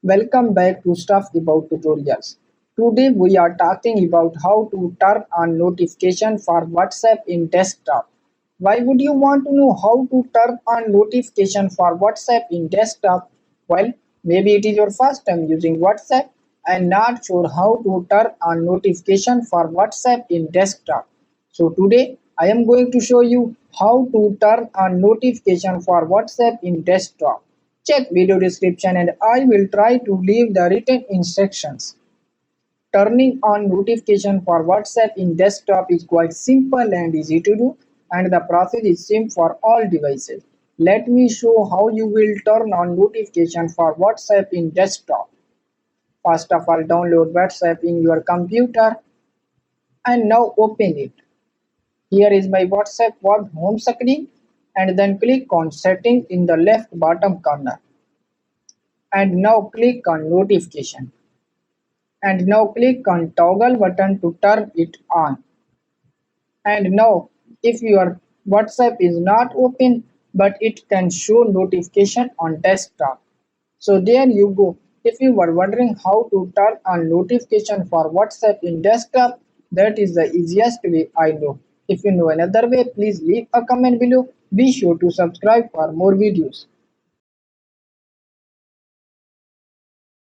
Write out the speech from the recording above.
Welcome back to Stuff About Tutorials. Today we are talking about how to turn on notification for WhatsApp in desktop. Why would you want to know how to turn on notification for WhatsApp in desktop? Well, maybe it is your first time using WhatsApp and not sure how to turn on notification for WhatsApp in desktop. So today I am going to show you how to turn on notification for WhatsApp in desktop. Check video description and I will try to leave the written instructions. Turning on notification for WhatsApp in desktop is quite simple and easy to do, and the process is same for all devices. Let me show how you will turn on notification for WhatsApp in desktop. First of all, download WhatsApp in your computer and now open it. Here is my WhatsApp web home screen, and then click on settings in the left bottom corner. And now click on notification, and now click on toggle button to turn it on. And now if your WhatsApp is not open but it can show notification on desktop. So there you go. If you were wondering how to turn on notification for WhatsApp in desktop, that is the easiest way I know. If you know another way, please leave a comment below. Be sure to subscribe for more videos.